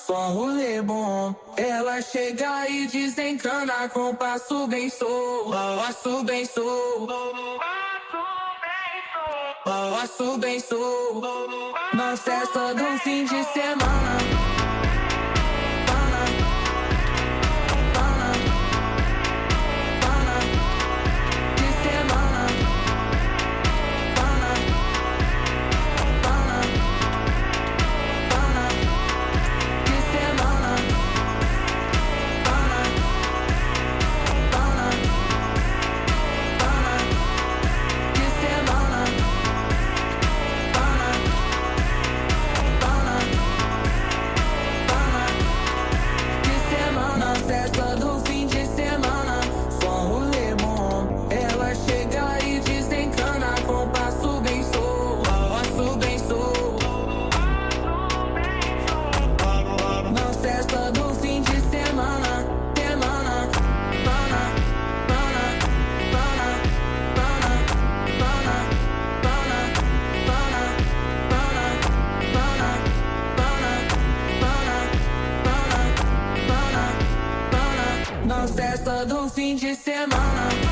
só um rolê bom. Ela chega e desencana com passo bem solto, passo bem solto, passo bem solto. Na festa do fim de semana, festa do fim de semana, só um rolê bom. Ela chega e desencana com passo bem solto, passo bem solto. Na festa do fim de semana, semana, pana, pana, pana, pana, pana, pana, pana, pana, pana, pana, pana, pana, pana. Na festa do fim de semana.